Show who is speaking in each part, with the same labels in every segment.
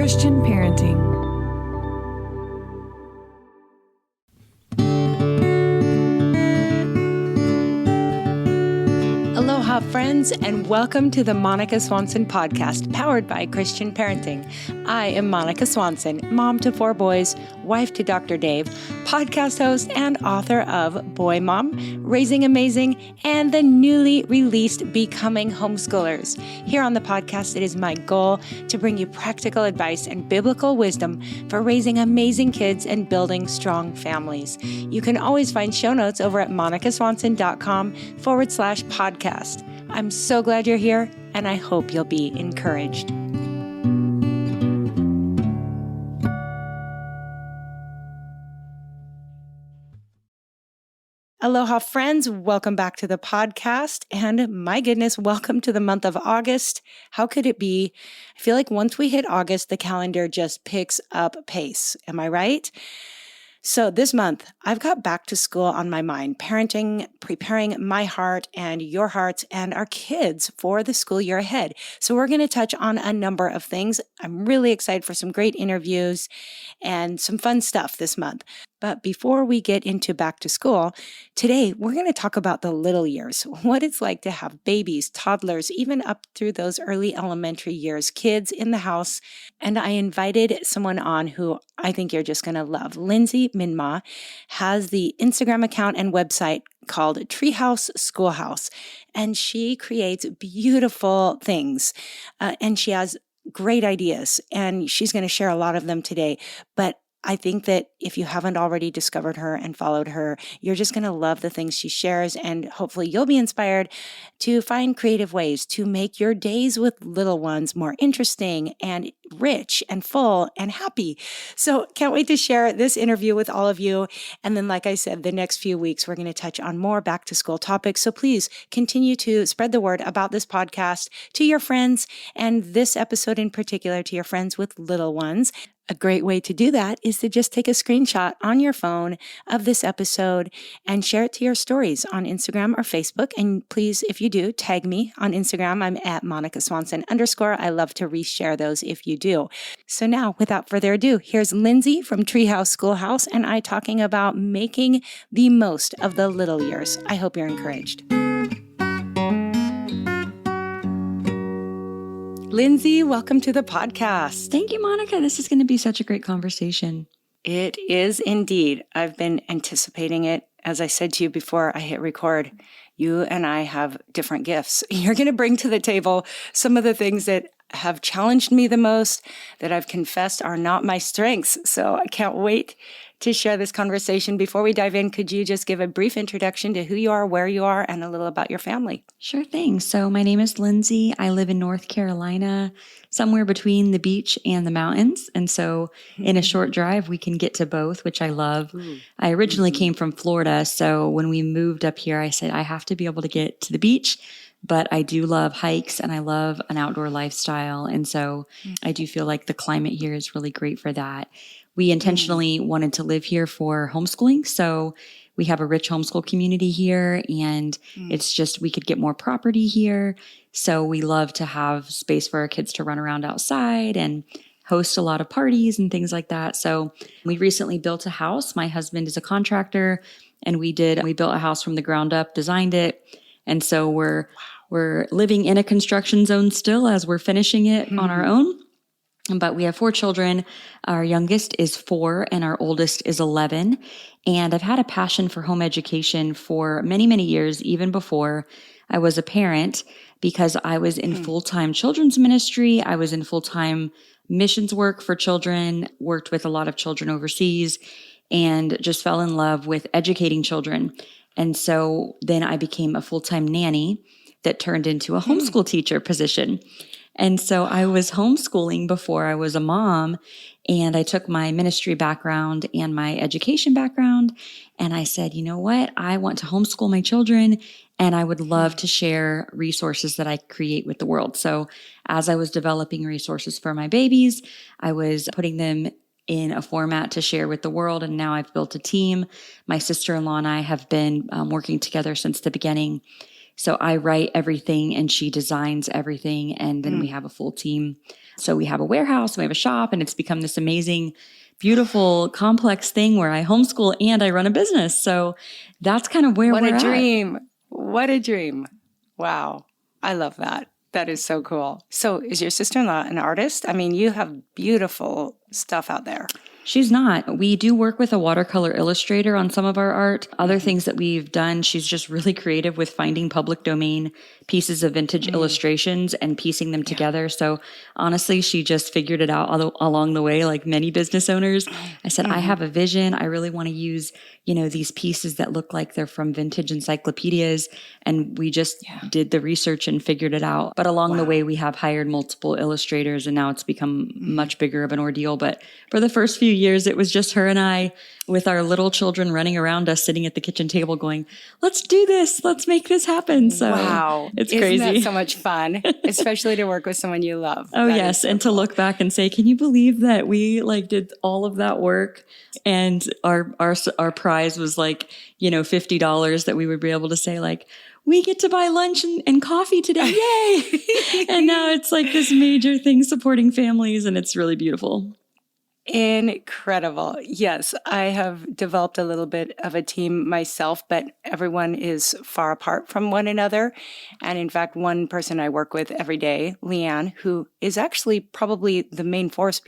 Speaker 1: Christian parenting. Aloha, friends, and welcome to the Monica Swanson podcast, powered by Christian Parenting. I am Monica Swanson, mom to 4 boys, wife to Dr. Dave, podcast host and author of Boy Mom, Raising Amazing, and the newly released Becoming Homeschoolers. Here on the podcast, it is my goal to bring you practical advice and biblical wisdom for raising amazing kids and building strong families. You can always find show notes over at monicaswanson.com/podcast. I'm so glad you're here, and I hope you'll be encouraged. Aloha, friends. Welcome back to the podcast. And my goodness, welcome to the month of August. How could it be? I feel like once we hit August, the calendar just picks up pace. Am I right? So this month, I've got back to school on my mind, parenting, preparing my heart and your hearts and our kids for the school year ahead. So we're going to touch on a number of things. I'm really excited for some great interviews and some fun stuff this month. But before we get into back to school, today we're going to talk about the little years, what it's like to have babies, toddlers, even up through those early elementary years, kids in the house. And I invited someone on who I think you're just going to love. Lindsey Mimnaugh has the Instagram account and website called Treehouse, Schoolhouse, and she creates beautiful things, and she has great ideas, and she's going to share a lot of them today. But I think that if you haven't already discovered her and followed her, you're just going to love the things she shares, and hopefully you'll be inspired to find creative ways to make your days with little ones more interesting and rich and full and happy. So can't wait to share this interview with all of you. And then, like I said, the next few weeks, we're going to touch on more back to school topics. So please continue to spread the word about this podcast to your friends, and this episode in particular to your friends with little ones. A great way to do that is to just take a screenshot on your phone of this episode and share it to your stories on Instagram or Facebook. And please, if you do, tag me on Instagram. I'm at Monica Swanson _. I love to reshare those if you do. So now, without further ado, here's Lindsey from Treehouse Schoolhouse and I talking about making the most of the little years. I hope you're encouraged. Lindsey, welcome to the podcast.
Speaker 2: Thank you, Monica. This is going to be such a great conversation.
Speaker 1: It is indeed. I've been anticipating it. As I said to you before I hit record, you and I have different gifts. You're going to bring to the table some of the things that have challenged me the most, that I've confessed are not my strengths. So I can't wait to share this conversation. Before we dive in, could you just give a brief introduction to who you are, where you are, and a little about your family?
Speaker 2: Sure thing. So my name is Lindsey. I live in North Carolina, somewhere between the beach and the mountains. And so in a short drive, we can get to both, which I love. I originally came from Florida. So when we moved up here, I said, I have to be able to get to the beach. But I do love hikes and I love an outdoor lifestyle. And so I do feel like the climate here is really great for that. We intentionally wanted to live here for homeschooling. So we have a rich homeschool community here, and it's just we could get more property here. So we love to have space for our kids to run around outside and host a lot of parties and things like that. So we recently built a house. My husband is a contractor, and we built a house from the ground up, designed it. And so we're living in a construction zone still as we're finishing it on our own. But we have 4 children. Our youngest is 4 and our oldest is 11. And I've had a passion for home education for many, many years, even before I was a parent, because I was in full-time children's ministry. I was in full-time missions work for children, worked with a lot of children overseas, and just fell in love with educating children. And so then I became a full-time nanny that turned into a homeschool teacher position. And so I was homeschooling before I was a mom, and I took my ministry background and my education background, and I said, you know what? I want to homeschool my children, and I would love to share resources that I create with the world. So as I was developing resources for my babies, I was putting them in a format to share with the world, and now I've built a team. My sister-in-law and I have been working together since the beginning. So I write everything and she designs everything. And then we have a full team. So we have a warehouse, we have a shop, and it's become this amazing, beautiful, complex thing where I homeschool and I run a business. So that's kind of where we're at.
Speaker 1: What a dream. What a dream. Wow. I love that. That is so cool. So is your sister-in-law an artist? I mean, you have beautiful stuff out there.
Speaker 2: She's not. We do work with a watercolor illustrator on some of our art. Other things that we've done, she's just really creative with finding public domain pieces of vintage illustrations and piecing them together. So honestly, she just figured it out along the way, like many business owners. I said, I have a vision. I really want to use, these pieces that look like they're from vintage encyclopedias. And we just did the research and figured it out. But along the way, we have hired multiple illustrators, and now it's become much bigger of an ordeal. But for the first few years, it was just her and I with our little children running around us, sitting at the kitchen table going, let's do this. Let's make this happen. So
Speaker 1: wow.
Speaker 2: It's
Speaker 1: Isn't
Speaker 2: crazy.
Speaker 1: That so much fun, especially to work with someone you love.
Speaker 2: Oh,
Speaker 1: That
Speaker 2: yes.
Speaker 1: is so
Speaker 2: And to
Speaker 1: cool.
Speaker 2: look back and say, can you believe that we did all of that work and our prize was $50 that we would be able to say we get to buy lunch and coffee today. Yay. And now it's this major thing supporting families, and it's really beautiful.
Speaker 1: Incredible. Yes, I have developed a little bit of a team myself, but everyone is far apart from one another. And in fact, one person I work with every day, Leanne, who is actually probably the main force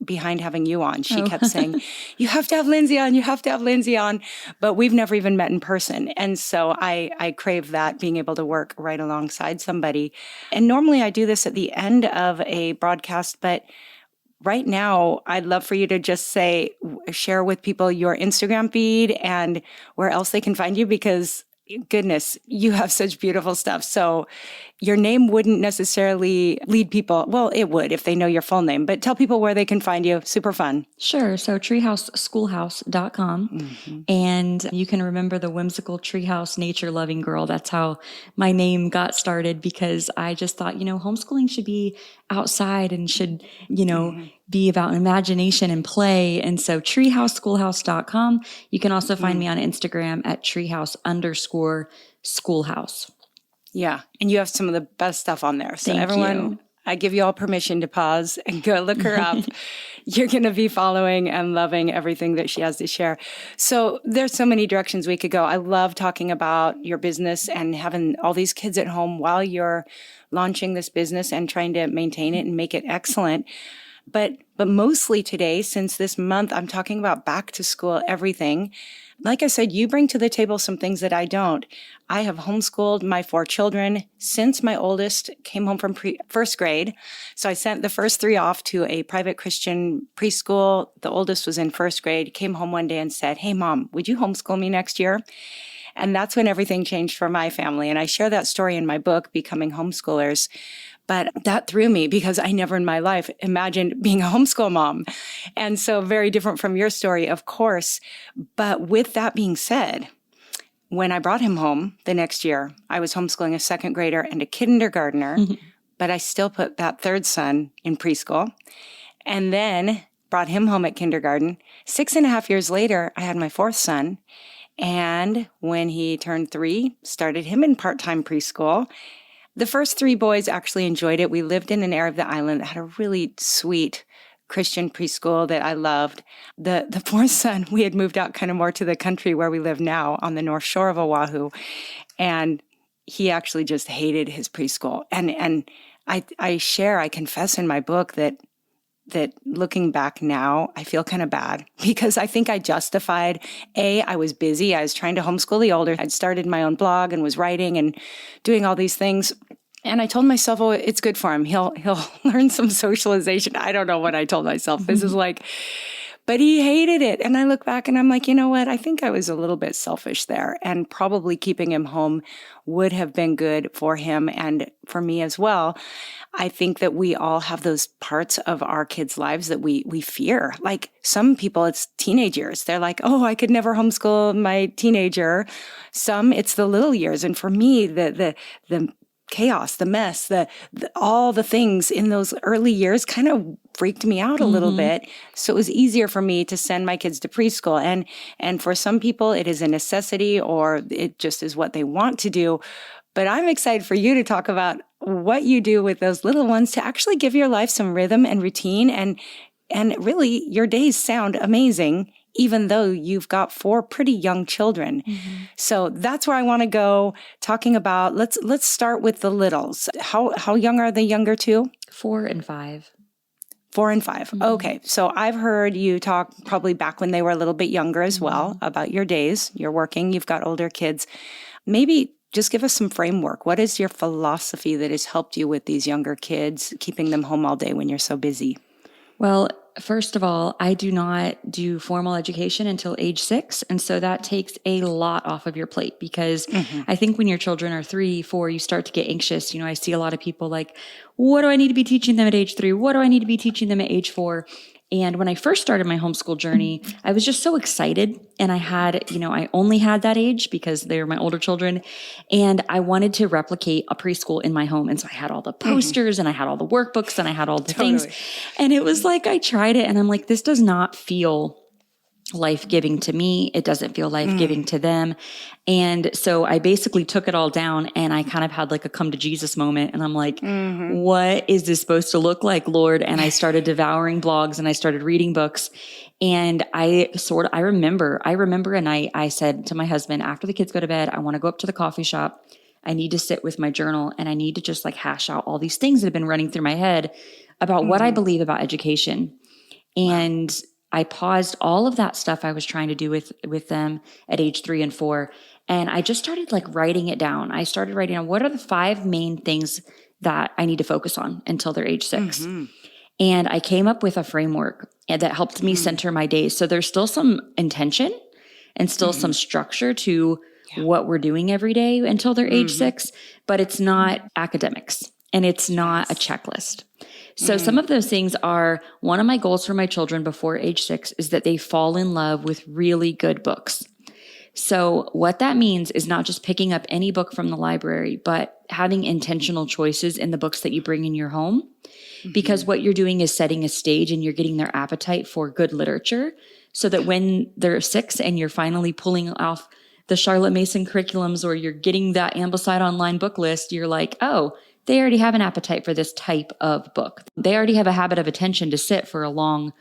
Speaker 1: behind having you on. She kept saying, you have to have Lindsey on, you have to have Lindsey on. But we've never even met in person. And so I crave that, being able to work right alongside somebody. And normally I do this at the end of a broadcast, but right now, I'd love for you to just share with people your Instagram feed and where else they can find you, because goodness, you have such beautiful stuff. So your name wouldn't necessarily lead people. Well, it would if they know your full name, but tell people where they can find you. Super fun.
Speaker 2: Sure. So treehouse.schoolhouse.com. And you can remember the whimsical treehouse nature loving girl. That's how my name got started, because I just thought, homeschooling should be outside and should, be about imagination and play. And so treehouseschoolhouse.com. You can also find me on Instagram at treehouse_schoolhouse.
Speaker 1: Yeah. And you have some of the best stuff on there. So
Speaker 2: Thank
Speaker 1: everyone,
Speaker 2: you.
Speaker 1: I give you all permission to pause and go look her up. You're going to be following and loving everything that she has to share. So there's so many directions we could go. I love talking about your business and having all these kids at home while you're launching this business and trying to maintain it and make it excellent. But mostly today, since this month, I'm talking about back to school, everything. Like I said, you bring to the table some things that I don't. I have homeschooled my 4 children since my oldest came home from first grade. So I sent the first 3 off to a private Christian preschool. The oldest was in first grade, came home one day and said, "Hey, Mom, would you homeschool me next year?" And that's when everything changed for my family. And I share that story in my book, Becoming Homeschoolers. But that threw me because I never in my life imagined being a homeschool mom. And so very different from your story, of course. But with that being said, when I brought him home the next year, I was homeschooling a 2nd grader and a kindergartner, but I still put that 3rd son in preschool and then brought him home at kindergarten. 6.5 years later, I had my 4th son. And when he turned 3, started him in part-time preschool. The first 3 boys actually enjoyed it. We lived in an area of the island that had a really sweet Christian preschool that I loved. The 4th son, we had moved out kind of more to the country where we live now on the North Shore of Oahu. And he actually just hated his preschool. And I confess in my book that looking back now, I feel kind of bad because I think I justified, I was busy. I was trying to homeschool the older. I'd started my own blog and was writing and doing all these things. And I told myself, oh, it's good for him. He'll learn some socialization. I don't know what I told myself. This is but he hated it. And I look back and I'm like, you know what? I think I was a little bit selfish there, and probably keeping him home would have been good for him and for me as well. I think that we all have those parts of our kids' lives that we fear. Like some people, it's teenage years. They're like, oh, I could never homeschool my teenager. Some, it's the little years. And for me, the chaos, the mess, all the things in those early years kind of freaked me out a little bit. So it was easier for me to send my kids to preschool. And for some people, it is a necessity or it just is what they want to do. But I'm excited for you to talk about what you do with those little ones to actually give your life some rhythm and routine. And really, your days sound amazing, even though you've got 4 pretty young children. So that's where I want to go, talking about, let's start with the littles. How young are the younger two?
Speaker 2: 4 and 5.
Speaker 1: 4 and 5. Okay. So I've heard you talk probably back when they were a little bit younger as well about your days. You're working, you've got older kids. Maybe just give us some framework. What is your philosophy that has helped you with these younger kids, keeping them home all day when you're so busy?
Speaker 2: Well, first of all, I do not do formal education until age 6. And so that takes a lot off of your plate because I think when your children are 3, 4, you start to get anxious. You know, I see a lot of people like, what do I need to be teaching them at age 3? What do I need to be teaching them at age 4? And when I first started my homeschool journey, I was just so excited. And I had, I only had that age because they were my older children. And I wanted to replicate a preschool in my home. And so I had all the posters and I had all the workbooks and I had all the things. And it was like, I tried it and I'm like, this does not feel life-giving to me. It doesn't feel life-giving to them. And so I basically took it all down and I kind of had like a come to Jesus moment. And I'm like, what is this supposed to look like, Lord? And I started devouring blogs and I started reading books. And I remember a night I said to my husband, after the kids go to bed, I want to go up to the coffee shop. I need to sit with my journal and I need to just like hash out all these things that have been running through my head about what I believe about education. And I paused all of that stuff I was trying to do with them at age 3 and 4. And I just started like writing it down. I started writing down what are the 5 main things that I need to focus on until they're age 6. And I came up with a framework that helped me center my days. So there's still some intention and still some structure to what we're doing every day until they're age 6, but it's not academics and it's not a checklist. So some of those things are, one of my goals for my children before age 6 is that they fall in love with really good books. So what that means is not just picking up any book from the library, but having intentional choices in the books that you bring in your home. Because what you're doing is setting a stage and you're getting their appetite for good literature so that when they're 6 and you're finally pulling off the Charlotte Mason curriculums or you're getting that Ambleside online book list, you're like, oh, they already have an appetite for this type of book. They already have a habit of attention to sit for a long,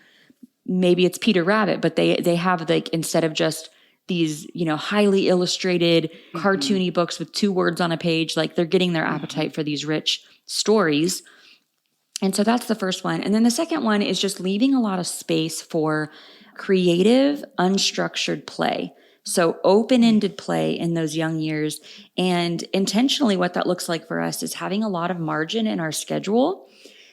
Speaker 2: maybe it's Peter Rabbit, but they have like, instead of just these, highly illustrated, cartoony books with 2 words on a page, like they're getting their appetite for these rich stories. And so that's the first one. And then the second one is just leaving a lot of space for creative, unstructured play. So open-ended play in those young years. And intentionally what that looks like for us is having a lot of margin in our schedule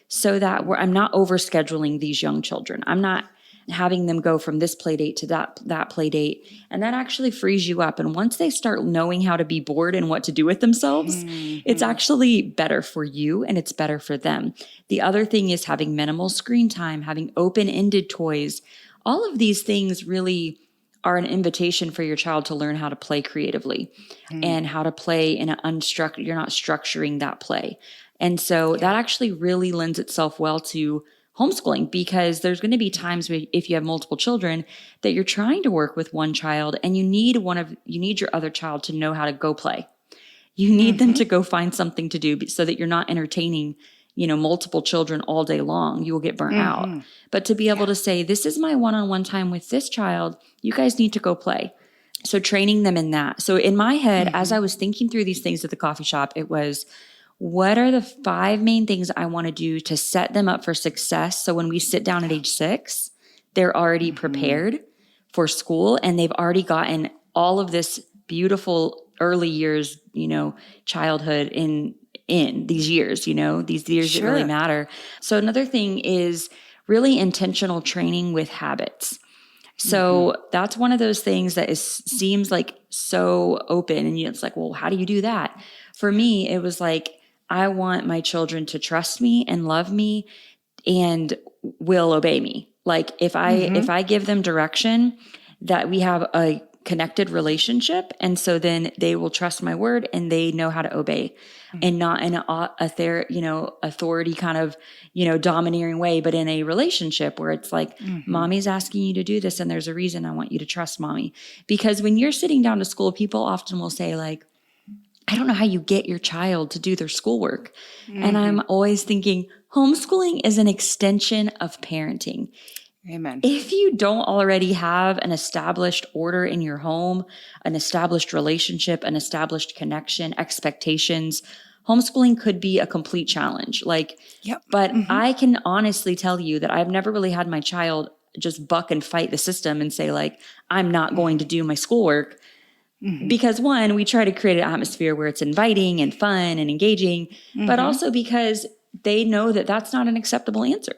Speaker 2: so that I'm not overscheduling these young children. I'm not having them go from this play date to that play date. And that actually frees you up. And once they start knowing how to be bored and what to do with themselves, it's actually better for you and it's better for them. The other thing is having minimal screen time, having open-ended toys. All of these things really are an invitation for your child to learn how to play creatively and how to play in an you're not structuring that play. And so that actually really lends itself well to homeschooling because there's going to be times if you have multiple children that you're trying to work with one child and you need your other child to know how to go play. You need them to go find something to do so that you're not entertaining multiple children all day long. You will get burnt out. But to be able to say, this is my one-on-one time with this child, you guys need to go play. So training them in that. So in my head, as I was thinking through these things at the coffee shop, it was, what are the 5 main things I want to do to set them up for success? So when we sit down at age 6, they're already prepared for school and they've already gotten all of this beautiful early years, childhood in these years, these years that really matter. So another thing is really intentional training with habits. So that's one of those things that seems like so open. And it's like, well, how do you do that? For me, it was like, I want my children to trust me and love me and will obey me. Like if I give them direction, that we have a connected relationship. And so then they will trust my word and they know how to obey and not in authority kind of, domineering way, but in a relationship where it's like, mommy's asking you to do this and there's a reason I want you to trust mommy. Because when you're sitting down to school, people often will say like, I don't know how you get your child to do their schoolwork. And I'm always thinking homeschooling is an extension of parenting.
Speaker 1: Amen.
Speaker 2: If you don't already have an established order in your home, an established relationship, an established connection, expectations, homeschooling could be a complete challenge. But I can honestly tell you that I've never really had my child just buck and fight the system and say I'm not going to do my schoolwork. Because one, we try to create an atmosphere where it's inviting and fun and engaging, but also because they know that that's not an acceptable answer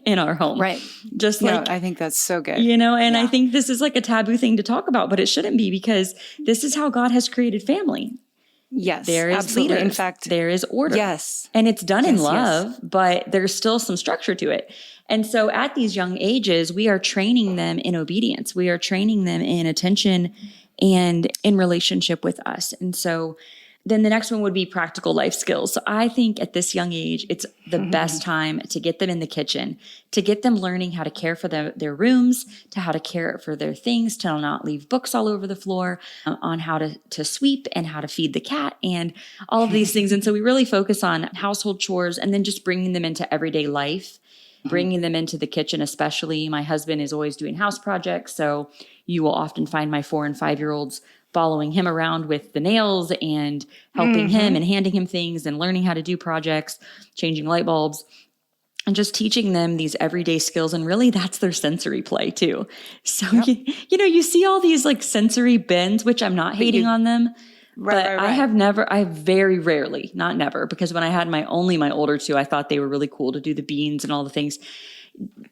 Speaker 2: in our home.
Speaker 1: Right. I think that's so good.
Speaker 2: And I think this is a taboo thing to talk about, but it shouldn't be, because this is how God has created family.
Speaker 1: Yes,
Speaker 2: there is
Speaker 1: absolutely.
Speaker 2: leaders.
Speaker 1: In fact,
Speaker 2: there is order.
Speaker 1: Yes.
Speaker 2: And it's done in love, but there's still some structure to it. And so at these young ages, we are training them in obedience. We are training them in attention and in relationship with us. And so then the next one would be practical life skills. So I think at this young age, it's the best time to get them in the kitchen, to get them learning how to care for their rooms, to how to care for their things, to not leave books all over the floor, on how to sweep and how to feed the cat and all of these things. And so we really focus on household chores and then just bringing them into everyday life, bringing them into the kitchen, especially. My husband is always doing house projects. So you will often find my 4 and 5-year-olds following him around with the nails and helping him and handing him things and learning how to do projects, changing light bulbs, and just teaching them these everyday skills. And really that's their sensory play too. So, you see all these sensory bins, which I'm not hating on them. Right. I very rarely, not never, because when I had my older two, I thought they were really cool to do the beans and all the things.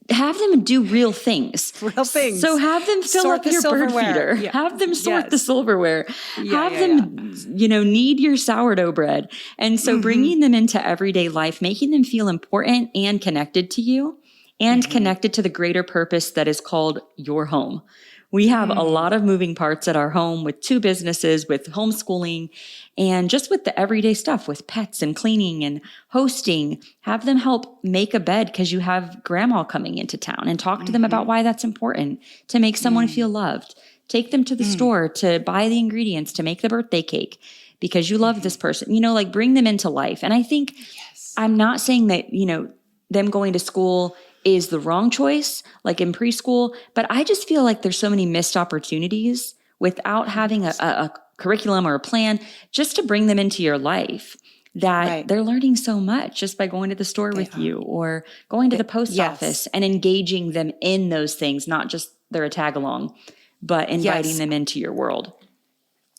Speaker 2: Have them do real things.
Speaker 1: Real things.
Speaker 2: So have them fill up your bird feeder. Yeah. Have them sort the silverware. Have them, knead your sourdough bread. And so bringing them into everyday life, making them feel important and connected to you and connected to the greater purpose that is called your home. We have a lot of moving parts at our home with 2 businesses, with homeschooling, and just with the everyday stuff with pets and cleaning and hosting. Have them help make a bed because you have grandma coming into town, and talk to them about why that's important to make someone feel loved. Take them to the store to buy the ingredients to make the birthday cake because you love this person, bring them into life. And I think I'm not saying that, them going to school is the wrong choice, in preschool. But I just feel like there's so many missed opportunities without having a curriculum or a plan just to bring them into your life, that they're learning so much just by going to the store with you or going to the post office and engaging them in those things, not just they're a tag along, but inviting them into your world.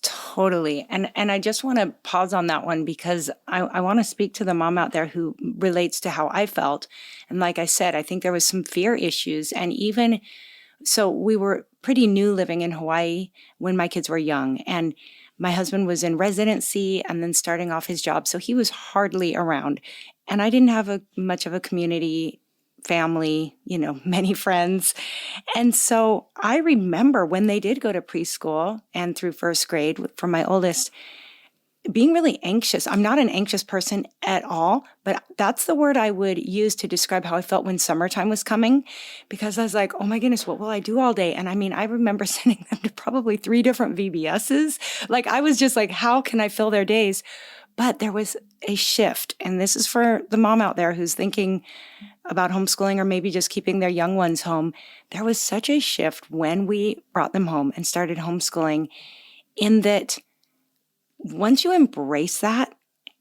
Speaker 1: Totally. And I just want to pause on that one because I want to speak to the mom out there who relates to how I felt. And like I said, I think there was some fear issues. And even so, we were pretty new living in Hawaii when my kids were young. And my husband was in residency and then starting off his job. So he was hardly around. And I didn't have much of a community, family, many friends. And so I remember when they did go to preschool and through first grade for my oldest, being really anxious. I'm not an anxious person at all, but that's the word I would use to describe how I felt when summertime was coming, because I was like, oh my goodness, what will I do all day? And I remember sending them to probably 3 different VBSs. I was just like, how can I fill their days? But there was a shift. And this is for the mom out there who's thinking about homeschooling or maybe just keeping their young ones home. There was such a shift when we brought them home and started homeschooling, in that once you embrace that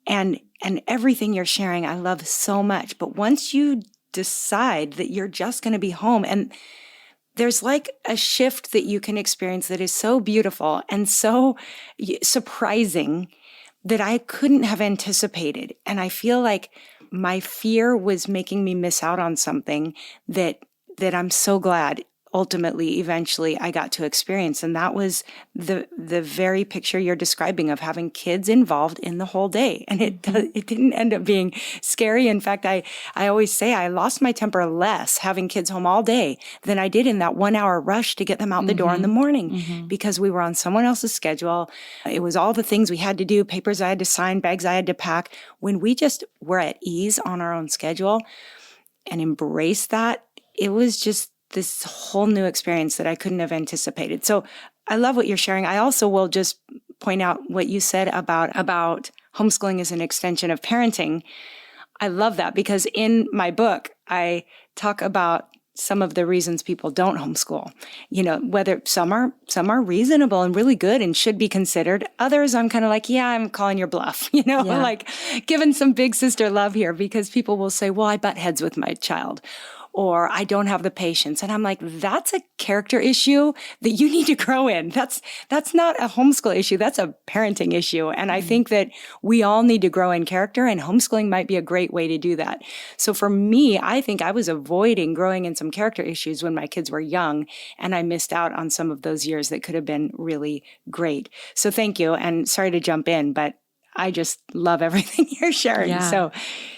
Speaker 1: and everything you're sharing, I love so much. But once you decide that you're just going to be home, and there's a shift that you can experience that is so beautiful and so surprising that I couldn't have anticipated. And I feel like my fear was making me miss out on something that I'm so glad ultimately, eventually I got to experience. And that was the very picture you're describing of having kids involved in the whole day. And it didn't end up being scary. In fact, I always say I lost my temper less having kids home all day than I did in that 1 hour rush to get them out the door in the morning, because we were on someone else's schedule. It was all the things we had to do, papers I had to sign, bags I had to pack. When we just were at ease on our own schedule and embraced that, it was just this whole new experience that I couldn't have anticipated. So I love what you're sharing. I also will just point out what you said about homeschooling as an extension of parenting. I love that because in my book, I talk about some of the reasons people don't homeschool. Whether some are reasonable and really good and should be considered. Others, I'm kind of like, yeah, I'm calling your bluff, like giving some big sister love here because people will say, well, I butt heads with my child. Or I don't have the patience. And I'm like, that's a character issue that you need to grow in. That's not a homeschool issue. That's a parenting issue. And I think that we all need to grow in character, and homeschooling might be a great way to do that. So for me, I think I was avoiding growing in some character issues when my kids were young, and I missed out on some of those years that could have been really great. So thank you. And sorry to jump in, but I just love everything you're sharing.
Speaker 2: Yeah.
Speaker 1: So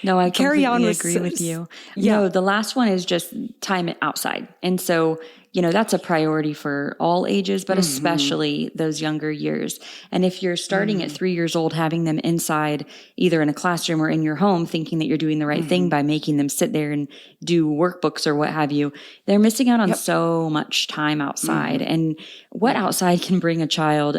Speaker 2: no, I
Speaker 1: carry on
Speaker 2: agree with you.
Speaker 1: Yeah.
Speaker 2: No, the last one is just time it outside. And so, that's a priority for all ages, but especially those younger years. And if you're starting at 3 years old, having them inside, either in a classroom or in your home, thinking that you're doing the right thing by making them sit there and do workbooks or what have you, they're missing out on so much time outside. And what outside can bring a child,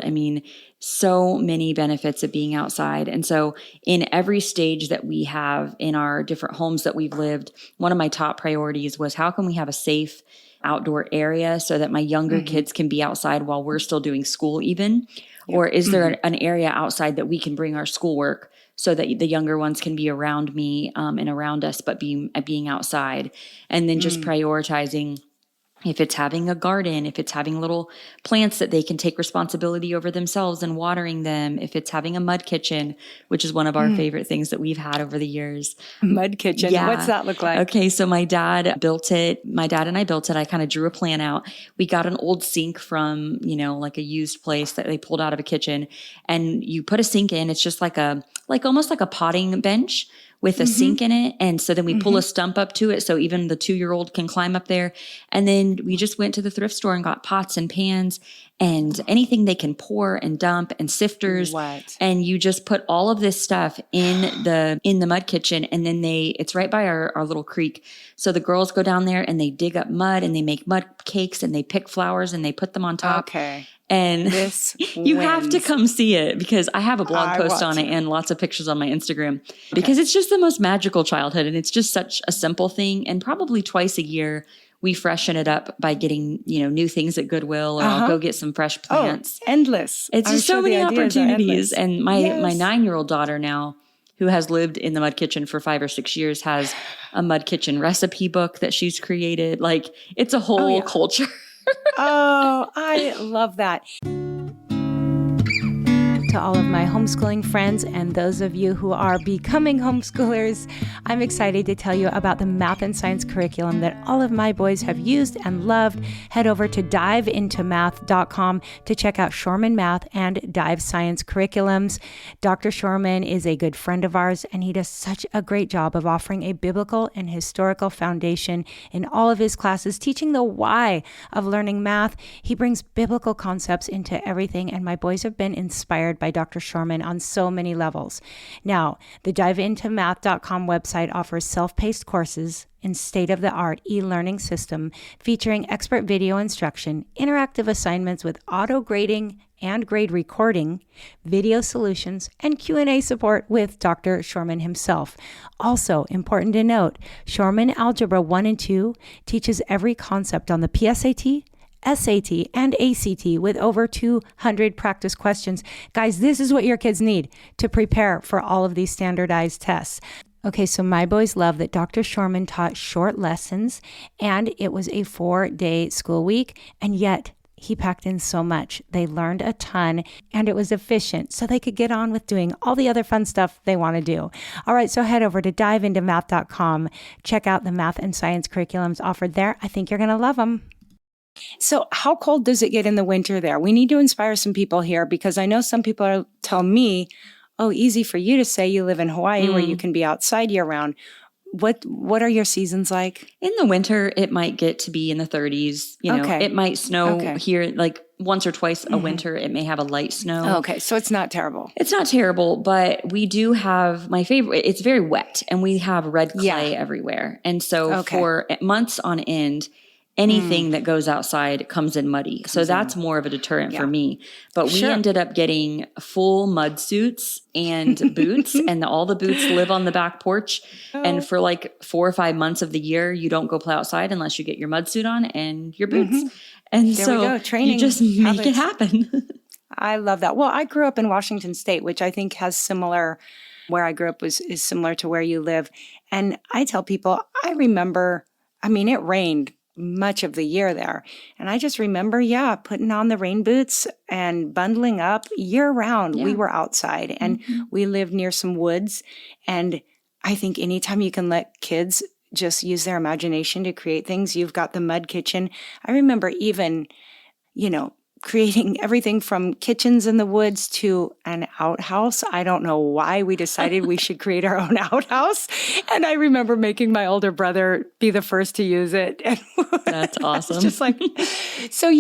Speaker 2: so many benefits of being outside. And so in every stage that we have in our different homes that we've lived, one of my top priorities was how can we have a safe outdoor area so that my younger kids can be outside while we're still doing school even? Or is there an area outside that we can bring our schoolwork so that the younger ones can be around me and around us, but being outside? And then just prioritizing if it's having a garden, if it's having little plants that they can take responsibility over themselves and watering them, if it's having a mud kitchen, which is one of our favorite things that we've had over the years.
Speaker 1: Mud kitchen. Yeah. What's that look like?
Speaker 2: Okay. So my dad built it. My dad and I built it. I kind of drew a plan out. We got an old sink from, like a used place that they pulled out of a kitchen, and you put a sink in. It's just almost like a potting bench with a sink in it. And so then we pull a stump up to it so even the 2-year-old can climb up there. And then we just went to the thrift store and got pots and pans and anything they can pour and dump and sifters.
Speaker 1: What?
Speaker 2: And you just put all of this stuff in the mud kitchen. And then it's right by our little creek. So the girls go down there and they dig up mud and they make mud cakes and they pick flowers and they put them on top.
Speaker 1: Okay.
Speaker 2: And
Speaker 1: this
Speaker 2: you have to come see it because I have a blog post on it and lots of pictures on my Instagram because it's just the most magical childhood. And it's just such a simple thing. And probably twice a year, we freshen it up by getting, new things at Goodwill, or I'll go get some fresh plants.
Speaker 1: Oh, endless.
Speaker 2: It's just so many opportunities. And my 9-year-old daughter now, who has lived in the mud kitchen for 5 or 6 years, has a mud kitchen recipe book that she's created. Like, it's a whole culture.
Speaker 1: Oh, I love that. To all of my homeschooling friends and those of you who are becoming homeschoolers, I'm excited to tell you about the math and science curriculum that all of my boys have used and loved. Head over to diveintomath.com to check out Shorman Math and Dive Science curriculums. Dr. Shorman is a good friend of ours, and he does such a great job of offering a biblical and historical foundation in all of his classes, teaching the why of learning math. He brings biblical concepts into everything, and my boys have been inspired by Dr. Shorman on so many levels. Now, the diveintomath.com website offers self-paced courses and state-of-the-art e-learning system featuring expert video instruction, interactive assignments with auto-grading and grade recording, video solutions, and Q&A support with Dr. Shorman himself. Also, important to note, Shorman Algebra 1 and 2 teaches every concept on the PSAT, SAT, and ACT with over 200 practice questions. Guys, this is what your kids need to prepare for all of these standardized tests. Okay, so my boys love that Dr. Shorman taught short lessons, and it was a 4-day school week, and yet he packed in so much. They learned a ton, and it was efficient, so they could get on with doing all the other fun stuff they want to do. All right, so head over to diveintomath.com. Check out the math and science curriculums offered there. I think you're going to love them. So how cold does it get in the winter there? We need to inspire some people here because I know some people tell me, oh, easy for you to say you live in Hawaii where you can be outside year round. What are your seasons like?
Speaker 2: In the winter, it might get to be in the 30s. It might snow here like once or twice a winter. It may have a light snow.
Speaker 1: Okay, so it's not terrible.
Speaker 2: It's not terrible, but we do have my favorite. It's very wet, and we have red clay everywhere. And so for months on end, anything that goes outside comes in muddy. So that's more of a deterrent for me. But we ended up getting full mud suits and boots, and all the boots live on the back porch. And for like 4 or 5 months of the year, you don't go play outside unless you get your mud suit on and your boots. And there so you just make it happen.
Speaker 1: I love that. Well, I grew up in Washington State, which I think has similar, where I grew up is similar to where you live. And I tell people, I remember, I mean, it rained much of the year there. And I just remember, putting on the rain boots and bundling up year round. We were outside and we lived near some woods. And I think anytime you can let kids just use their imagination to create things, you've got the mud kitchen. I remember even, creating everything from kitchens in the woods to an outhouse. I don't know why we decided we should create our own outhouse. And I remember making my older brother be the first to use it. And
Speaker 2: that's awesome.
Speaker 1: Just like, so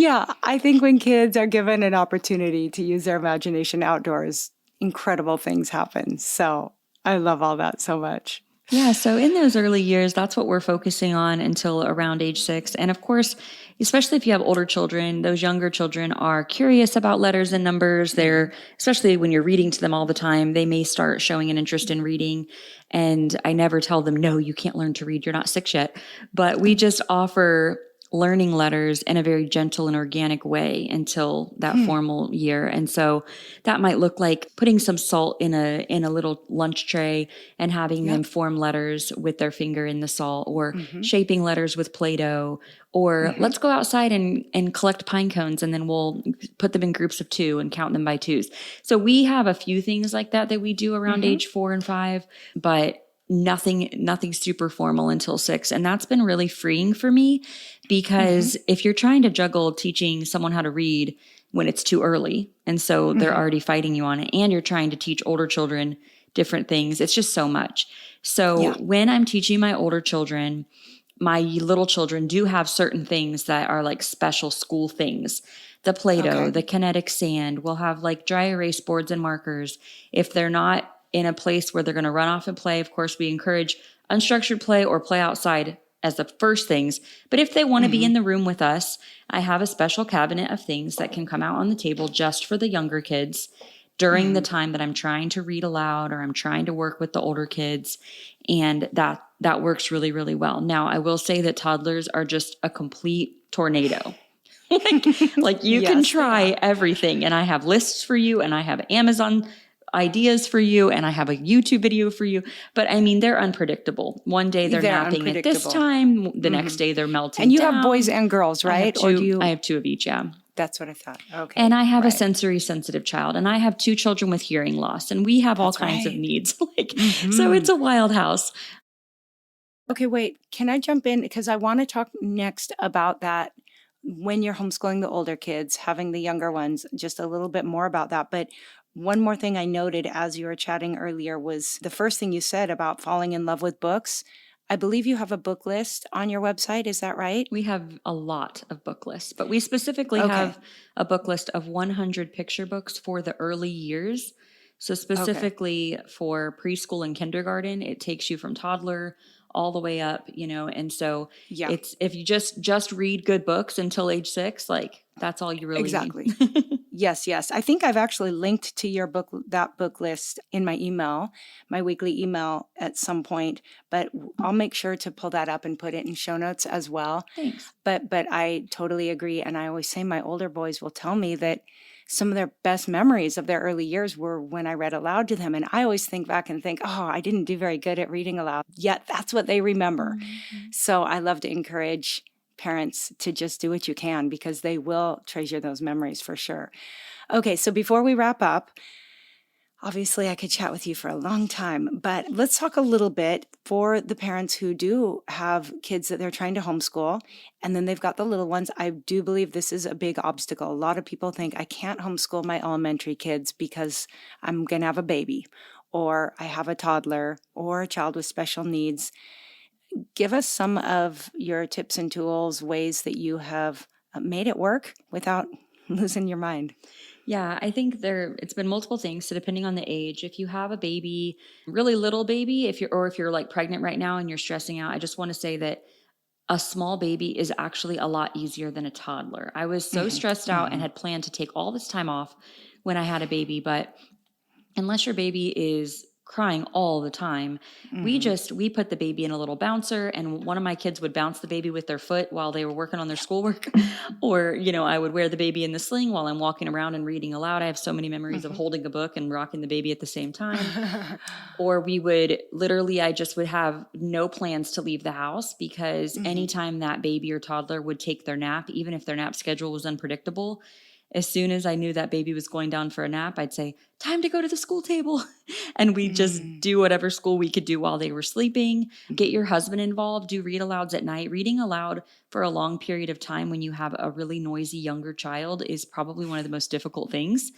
Speaker 1: I think when kids are given an opportunity to use their imagination outdoors, incredible things happen. So I love all that so much.
Speaker 2: Yeah, so in those early years, that's what we're focusing on until around age 6. And of course, especially if you have older children, those younger children are curious about letters and numbers. They're, especially when you're reading to them all the time, they may start showing an interest in reading. And I never tell them, no, you can't learn to read. You're not 6 yet. But we just offer learning letters in a very gentle and organic way until that formal year. And so that might look like putting some salt in a little lunch tray and having them form letters with their finger in the salt, or shaping letters with Play-Doh, or let's go outside and collect pine cones, and then we'll put them in groups of 2 and count them by 2s. So we have a few things like that we do around age 4 and 5, but nothing super formal until 6. And that's been really freeing for me, because if you're trying to juggle teaching someone how to read when it's too early, and so they're already fighting you on it, and you're trying to teach older children different things, it's just so much. So when I'm teaching my older children, my little children do have certain things that are like special school things. The Play-Doh, the kinetic sand, we'll have like dry erase boards and markers. If they're not in a place where they're going to run off and play, of course, we encourage unstructured play or play outside as the first things. But if they want to be in the room with us, I have a special cabinet of things that can come out on the table just for the younger kids during the time that I'm trying to read aloud or I'm trying to work with the older kids. And that works really, really well. Now, I will say that toddlers are just a complete tornado. like you can try everything. And I have lists for you, and I have Amazon ideas for you, and I have a YouTube video for you. But I mean, they're unpredictable. One day they're napping at this time. The next day they're melting
Speaker 1: And you
Speaker 2: down.
Speaker 1: have boys and girls, right?
Speaker 2: I have 2 of each, yeah.
Speaker 1: That's what I thought. Okay.
Speaker 2: And I have a sensory sensitive child, and I have 2 children with hearing loss, and we have all kinds of needs. So it's a wild house.
Speaker 1: Okay, wait, can I jump in? Because I want to talk next about that when you're homeschooling the older kids, having the younger ones, just a little bit more about that. But one more thing I noted as you were chatting earlier was the first thing you said about falling in love with books. I believe you have a book list on your website. Is that right?
Speaker 2: We have a lot of book lists, but we specifically have a book list of 100 picture books for the early years. So specifically for preschool and kindergarten, it takes you from toddler all the way up, and so it's, if you just read good books until age 6, like that's all you really need. Yes.
Speaker 1: I think I've actually linked to your that book list in my email, my weekly email at some point, but I'll make sure to pull that up and put it in show notes as well.
Speaker 2: Thanks.
Speaker 1: But I totally agree. And I always say my older boys will tell me that some of their best memories of their early years were when I read aloud to them. And I always think back and think, oh, I didn't do very good at reading aloud. Yet that's what they remember. So I love to encourage parents to just do what you can, because they will treasure those memories for sure. Okay, so before we wrap up, obviously I could chat with you for a long time, but let's talk a little bit for the parents who do have kids that they're trying to homeschool, and then they've got the little ones. I do believe this is a big obstacle. A lot of people think I can't homeschool my elementary kids because I'm going to have a baby, or I have a toddler, or a child with special needs. Give us some of your tips and tools, ways that you have made it work without losing your mind.
Speaker 2: Yeah, I think it's been multiple things. So depending on the age, if you have a baby, really little baby, if you're like pregnant right now and you're stressing out, I just want to say that a small baby is actually a lot easier than a toddler. I was so stressed out and had planned to take all this time off when I had a baby, but unless your baby is crying all the time, we put the baby in a little bouncer, and one of my kids would bounce the baby with their foot while they were working on their schoolwork. Or, I would wear the baby in the sling while I'm walking around and reading aloud. I have so many memories of holding a book and rocking the baby at the same time. Or I just would have no plans to leave the house, because anytime that baby or toddler would take their nap, even if their nap schedule was unpredictable, as soon as I knew that baby was going down for a nap, I'd say, time to go to the school table. And we'd just do whatever school we could do while they were sleeping. Get your husband involved, do read alouds at night. Reading aloud for a long period of time when you have a really noisy younger child is probably one of the most difficult things.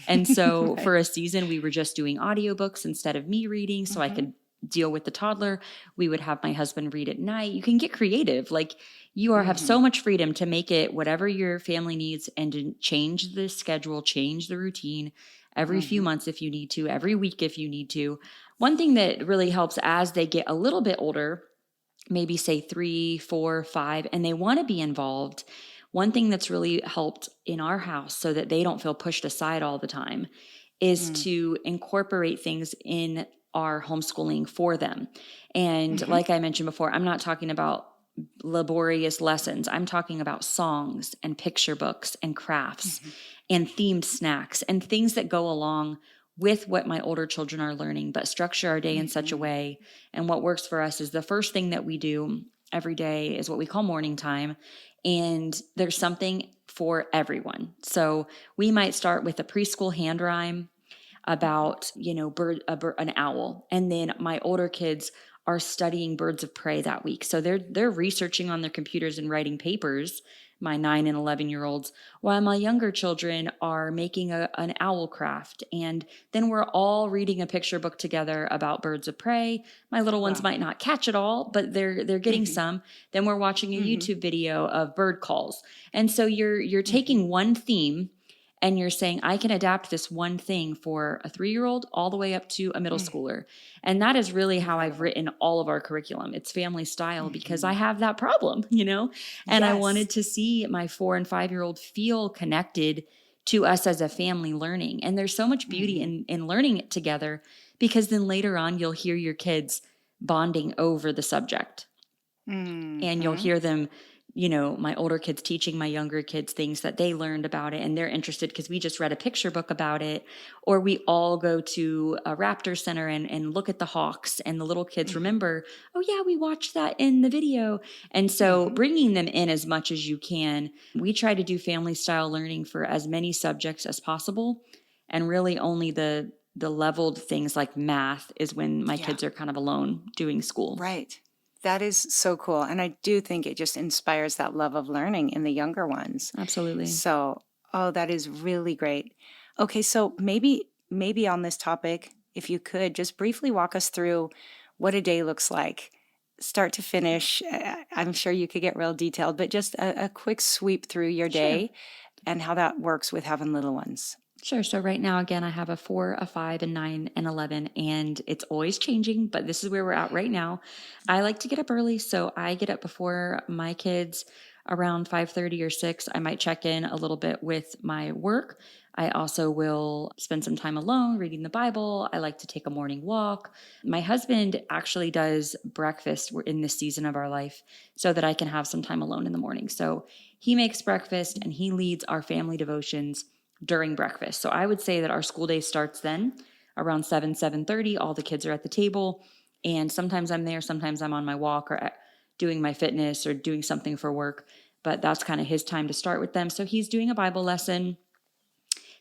Speaker 2: And so for a season, we were just doing audiobooks instead of me reading, so I could deal with the toddler. We would have my husband read at night. You can get creative. Like, you have so much freedom to make it whatever your family needs, and to change the schedule, change the routine every few months if you need to, every week if you need to. One thing that really helps as they get a little bit older, maybe say 3, 4, 5, and they want to be involved, one thing that's really helped in our house so that they don't feel pushed aside all the time is to incorporate things in our homeschooling for them. And like I mentioned before, I'm not talking about laborious lessons. I'm talking about songs and picture books and crafts and themed snacks and things that go along with what my older children are learning, but structure our day in such a way. And what works for us is the first thing that we do every day is what we call morning time. And there's something for everyone. So we might start with a preschool hand rhyme about, an owl. And then my older kids are studying birds of prey that week. So they're researching on their computers and writing papers, my 9 and 11-year-olds, while my younger children are making an owl craft. And then we're all reading a picture book together about birds of prey. My little ones might not catch it all, but they're getting some. Then we're watching a YouTube video of bird calls. And so you're taking one theme, and you're saying, I can adapt this one thing for a 3-year-old all the way up to a middle schooler. And that is really how I've written all of our curriculum. It's family style because I have that problem, and I wanted to see my 4 and 5-year-old feel connected to us as a family learning. And there's so much beauty in learning it together, because then later on, you'll hear your kids bonding over the subject. And you'll hear them, my older kids teaching my younger kids things that they learned about it, and they're interested because we just read a picture book about it. Or we all go to a Raptor Center and look at the hawks, and the little kids remember, oh yeah, we watched that in the video. And so bringing them in as much as you can. We try to do family style learning for as many subjects as possible, and really only the leveled things like math is when my kids are kind of alone doing school.
Speaker 1: Right. That is so cool. And I do think it just inspires that love of learning in the younger ones.
Speaker 2: Absolutely.
Speaker 1: So, that is really great. Okay, so maybe on this topic, if you could just briefly walk us through what a day looks like, start to finish. I'm sure you could get real detailed, but just a quick sweep through your day and how that works with having little ones.
Speaker 2: Sure. So right now, again, I have a 4, a 5, a 9, and 11, and it's always changing, but this is where we're at right now. I like to get up early, so I get up before my kids around 5:30 or 6. I might check in a little bit with my work. I also will spend some time alone reading the Bible. I like to take a morning walk. My husband actually does breakfast in this season of our life so that I can have some time alone in the morning. So he makes breakfast and he leads our family devotions during breakfast. So I would say that our school day starts then around 7:30. All the kids are at the table, and sometimes I'm there, sometimes I'm on my walk or doing my fitness or doing something for work, but that's kind of his time to start with them. So he's doing a Bible lesson.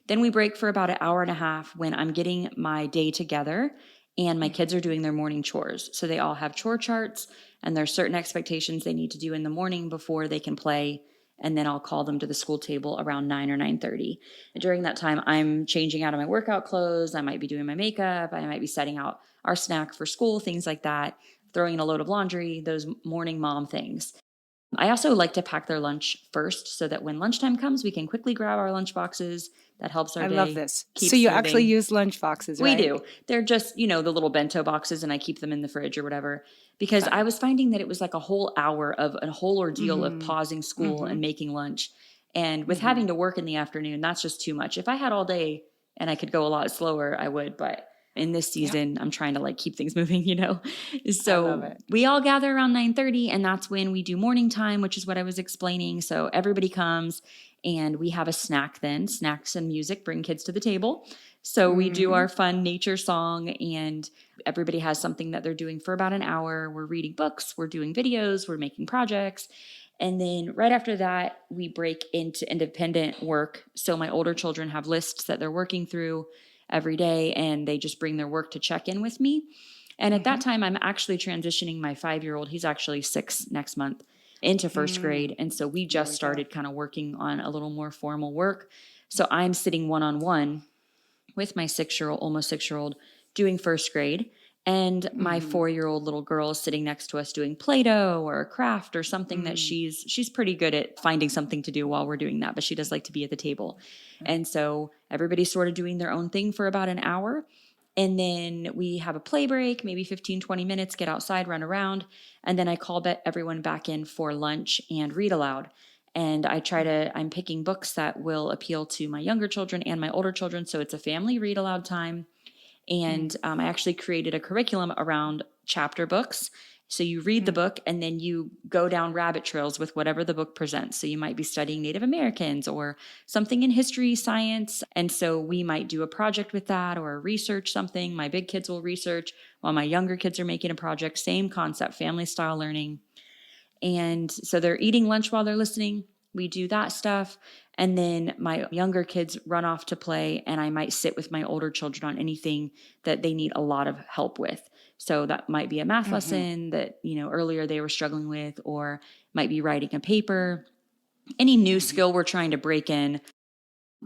Speaker 2: Then we break for about an hour and a half when I'm getting my day together and my kids are doing their morning chores. So they all have chore charts, and there's certain expectations they need to do in the morning before they can play. And then I'll call them to the school table around 9 or 9:30. And during that time, I'm changing out of my workout clothes. I might be doing my makeup. I might be setting out our snack for school, things like that, throwing in a load of laundry, those morning mom things. I also like to pack their lunch first so that when lunchtime comes, we can quickly grab our lunch boxes. That helps our
Speaker 1: I
Speaker 2: day.
Speaker 1: love this.
Speaker 2: Keeps
Speaker 1: So you
Speaker 2: moving.
Speaker 1: actually use lunch boxes,
Speaker 2: We
Speaker 1: right?
Speaker 2: do. They're just, the little bento boxes, and I keep them in the fridge or whatever, because I was finding that it was like a whole hour of a whole ordeal of pausing school and making lunch. And with having to work in the afternoon, that's just too much. If I had all day and I could go a lot slower, I would. But in this season, I'm trying to like keep things moving, So
Speaker 1: I love it.
Speaker 2: we all gather around 9:30, and that's when we do morning time, which is what I was explaining. So everybody comes and we have a snack then, snacks and music, bring kids to the table. So we do our fun nature song, and everybody has something that they're doing for about an hour. We're reading books, we're doing videos, we're making projects. And then right after that, we break into independent work. So my older children have lists that they're working through every day, and they just bring their work to check in with me. And at that time, I'm actually transitioning my 5-year-old, he's actually 6 next month, into first grade. And so we just started kind of working on a little more formal work. So I'm sitting one-on-one with my 6-year-old, almost 6-year-old, doing first grade. And my 4-year-old little girl is sitting next to us doing Play-Doh or a craft or something that she's pretty good at finding something to do while we're doing that, but she does like to be at the table. And so everybody's sort of doing their own thing for about an hour. And then we have a play break, maybe 15, 20 minutes, get outside, run around. And then I call everyone back in for lunch and read aloud. And I'm picking books that will appeal to my younger children and my older children. So it's a family read aloud time. And I actually created a curriculum around chapter books. So you read the book and then you go down rabbit trails with whatever the book presents. So you might be studying Native Americans or something in history, science. And so we might do a project with that or research something. My big kids will research while my younger kids are making a project. Same concept, family style learning. And so they're eating lunch while they're listening. We do that stuff. And then my younger kids run off to play, and I might sit with my older children on anything that they need a lot of help with. So that might be a math lesson that, earlier they were struggling with, or might be writing a paper, any new skill we're trying to break in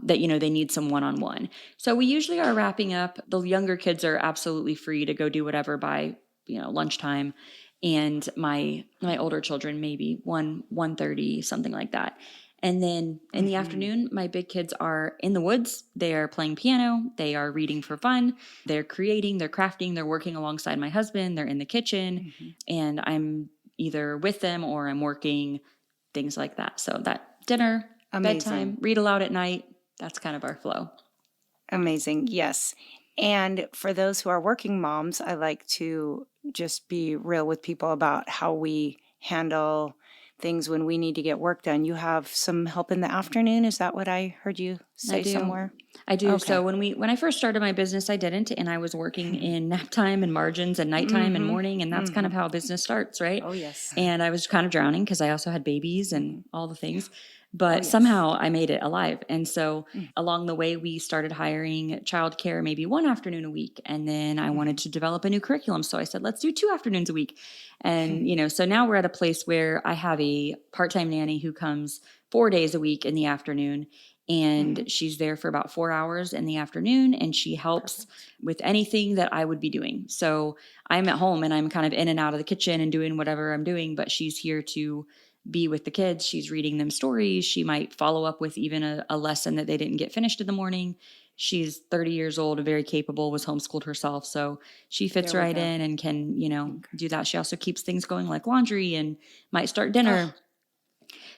Speaker 2: that, they need some one-on-one. So we usually are wrapping up. The younger kids are absolutely free to go do whatever by, lunchtime. And my older children, maybe 1:30, something like that. And then in the afternoon, my big kids are in the woods. They are playing piano. They are reading for fun. They're creating, they're crafting, they're working alongside my husband. They're in the kitchen, and I'm either with them or I'm working, things like that. So that dinner, bedtime, read aloud at night, that's kind of our flow.
Speaker 1: Amazing. Yes. And for those who are working moms, I like to just be real with people about how we handle things when we need to get work done. You have some help in the afternoon. Is that what I heard you say somewhere?
Speaker 2: I do.
Speaker 1: Okay.
Speaker 2: So when I first started my business, I didn't, and I was working in nap time and margins and nighttime and morning, and that's kind of how a business starts, right?
Speaker 1: Oh, yes.
Speaker 2: And I was kind of drowning because I also had babies and all the things. But somehow I made it alive. And so along the way, we started hiring childcare maybe one afternoon a week. And then I wanted to develop a new curriculum. So I said, let's do 2 afternoons a week. And, so now we're at a place where I have a part-time nanny who comes 4 days a week in the afternoon. And she's there for about 4 hours in the afternoon, and she helps with anything that I would be doing. So I'm at home and I'm kind of in and out of the kitchen and doing whatever I'm doing, but she's here to be with the kids. She's reading them stories. She might follow up with even a lesson that they didn't get finished in the morning. She's 30 years old, very capable, was homeschooled herself. So she fits right in and can, do that. She also keeps things going like laundry and might start dinner.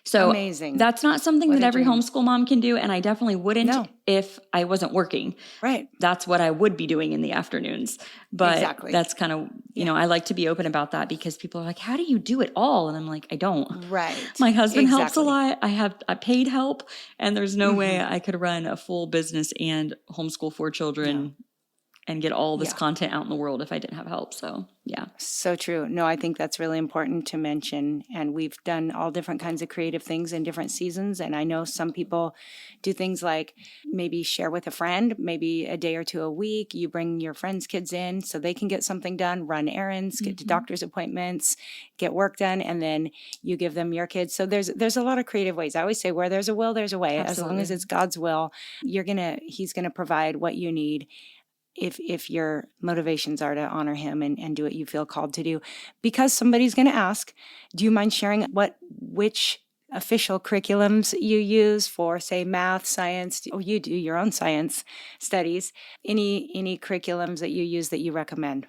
Speaker 2: So
Speaker 1: amazing.
Speaker 2: That's not something that every homeschool mom can do. And I definitely wouldn't if I wasn't working.
Speaker 1: Right.
Speaker 2: That's what I would be doing in the afternoons. But that's kind of, I like to be open about that because people are like, how do you do it all? And I'm like, I don't.
Speaker 1: Right.
Speaker 2: My husband helps a lot. I have paid help, and there's no way I could run a full business and homeschool 4 children and get all this content out in the world if I didn't have help. So, yeah.
Speaker 1: So true. No, I think that's really important to mention. And we've done all different kinds of creative things in different seasons. And I know some people do things like maybe share with a friend, maybe a day or 2 a week. You bring your friends' kids in so they can get something done, run errands, get to doctor's appointments, get work done, and then you give them your kids. So there's a lot of creative ways. I always say where there's a will, there's a way. Absolutely. As long as it's God's will, he's gonna provide what you need. if your motivations are to honor him and do what you feel called to do. Because somebody's going to ask, do you mind sharing which official curriculums you use for, say, math, science? Oh, you do your own science studies. Any curriculums that you use that you recommend?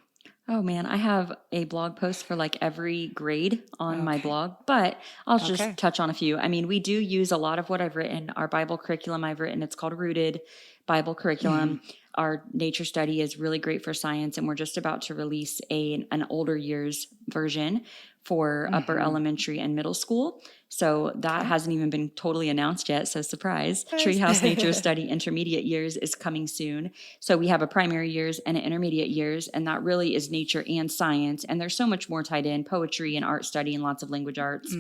Speaker 2: Oh man, I have a blog post for like every grade on my blog, but I'll just touch on a few. I mean, we do use a lot of what I've written. Our Bible curriculum I've written, it's called Rooted Bible Curriculum. Our nature study is really great for science, and we're just about to release an older years version for upper elementary and middle school. So that hasn't even been totally announced yet. So surprise, Treehouse Nature Study Intermediate Years is coming soon. So we have a primary years and an intermediate years, and that really is nature and science. And there's so much more tied in, poetry and art study and lots of language arts.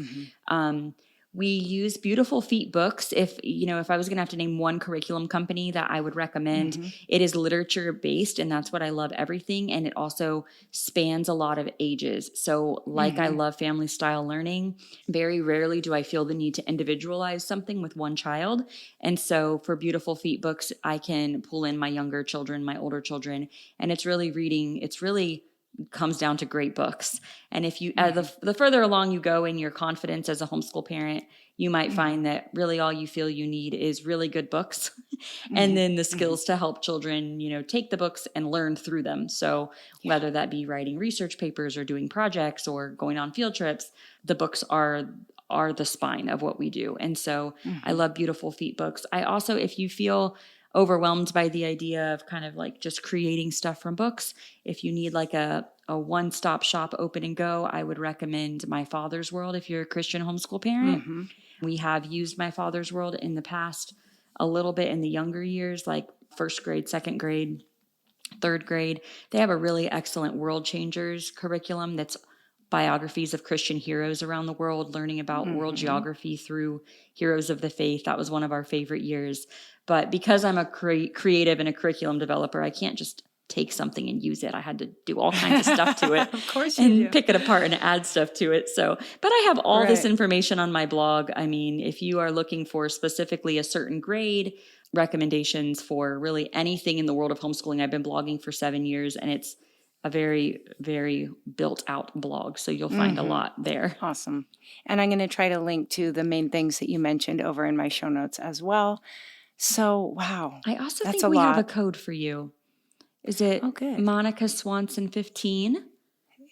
Speaker 2: We use Beautiful Feet books. If I was going to have to name one curriculum company that I would recommend, it is literature based, and that's what I love everything. And it also spans a lot of ages. So I love family style learning, very rarely do I feel the need to individualize something with one child. And so for Beautiful Feet books, I can pull in my younger children, my older children, and it's really comes down to great books. And if you, the further along you go in your confidence as a homeschool parent, you might find that really all you feel you need is really good books and then the skills to help children, take the books and learn through them. So whether that be writing research papers or doing projects or going on field trips, the books are the spine of what we do. And so I love Beautiful Feet books. I also, if you feel overwhelmed by the idea of kind of like just creating stuff from books, if you need like a one-stop shop open and go, I would recommend My Father's World if you're a Christian homeschool parent. We have used My Father's World in the past a little bit in the younger years, like first grade, second grade, third grade. They have a really excellent World Changers curriculum that's biographies of Christian heroes around the world, learning about world geography through heroes of the faith. That was one of our favorite years. But because I'm a creative and a curriculum developer, I can't just take something and use it. I had to do all kinds of stuff to it.
Speaker 1: Of course
Speaker 2: and
Speaker 1: you do.
Speaker 2: Pick it apart and add stuff to it. So, but I have all this information on my blog. I mean, if you are looking for specifically a certain grade, recommendations for really anything in the world of homeschooling, I've been blogging for 7 years, and it's a very, very built out blog. So you'll find a lot there.
Speaker 1: Awesome. And I'm going to try to link to the main things that you mentioned over in my show notes as well. So, wow.
Speaker 2: I also think we have a code for you. Is it Monica Swanson 15?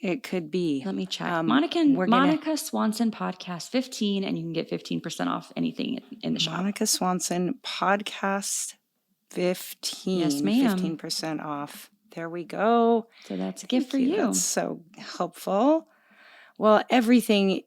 Speaker 1: It could be.
Speaker 2: Let me check. Monica Swanson Podcast 15, and you can get 15% off anything in the shop.
Speaker 1: Monica Swanson Podcast 15.
Speaker 2: Yes, ma'am.
Speaker 1: 15% off. There we go.
Speaker 2: So that's a gift for you.
Speaker 1: That's so helpful. Well, everything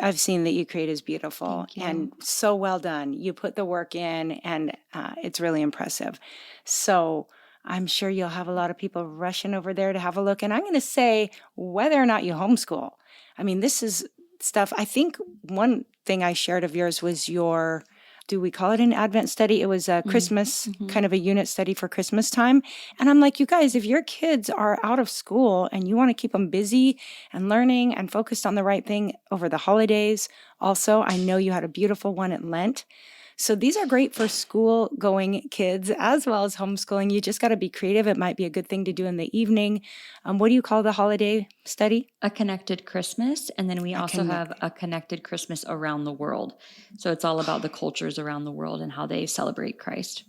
Speaker 1: I've seen that you create is beautiful and so well done. You put the work in, and it's really impressive. So I'm sure you'll have a lot of people rushing over there to have a look. And I'm going to say, whether or not you homeschool, I mean, this is stuff. I think one thing I shared of yours was your, do we call it an Advent study? It was a Christmas, kind of a unit study for Christmas time. And I'm like, you guys, if your kids are out of school and you want to keep them busy and learning and focused on the right thing over the holidays, also, I know you had a beautiful one at Lent. So these are great for school-going kids as well as homeschooling. You just got to be creative. It might be a good thing to do in the evening. What do you call the holiday study?
Speaker 2: A Connected Christmas. And then we also have a Connected Christmas around the world. So it's all about the cultures around the world and how they celebrate Christ.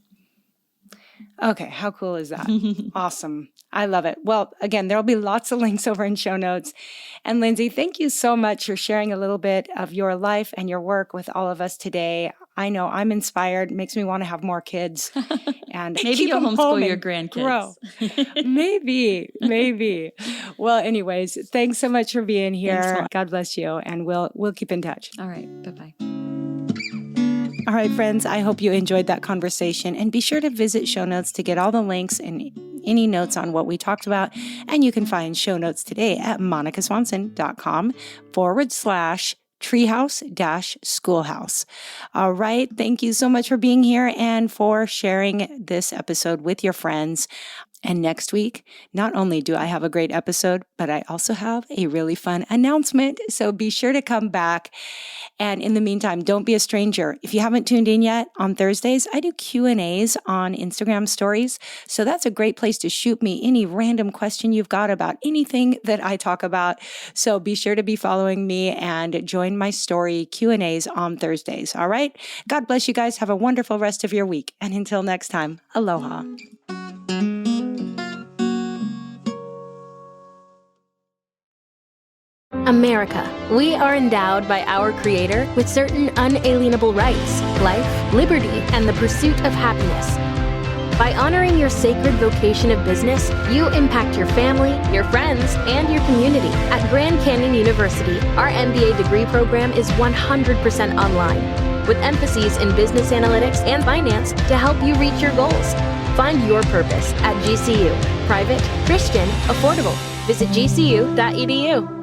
Speaker 1: Okay, how cool is that? Awesome. I love it. Well, again, there'll be lots of links over in show notes. And Lindsey, thank you so much for sharing a little bit of your life and your work with all of us today. I know I'm inspired. It makes me want to have more kids. And
Speaker 2: maybe you'll homeschool your grandkids.
Speaker 1: Grow. Maybe. Well, anyways, thanks so much for being here.
Speaker 2: Thanks,
Speaker 1: God bless you. And we'll keep in touch.
Speaker 2: All right. Bye-bye.
Speaker 1: All right, friends, I hope you enjoyed that conversation, and be sure to visit show notes to get all the links and any notes on what we talked about. And you can find show notes today at monicaswanson.com/treehouse-schoolhouse. All right. Thank you so much for being here and for sharing this episode with your friends. And next week, not only do I have a great episode, but I also have a really fun announcement. So be sure to come back. And in the meantime, don't be a stranger. If you haven't tuned in yet, on Thursdays, I do Q&As on Instagram stories. So that's a great place to shoot me any random question you've got about anything that I talk about. So be sure to be following me and join my story Q&As on Thursdays. All right. God bless you guys. Have a wonderful rest of your week. And until next time, aloha.
Speaker 3: America. We are endowed by our Creator with certain unalienable rights, life, liberty, and the pursuit of happiness. By honoring your sacred vocation of business, you impact your family, your friends, and your community. At Grand Canyon University, our MBA degree program is 100% online, with emphases in business analytics and finance to help you reach your goals. Find your purpose at GCU. Private, Christian, affordable. Visit gcu.edu.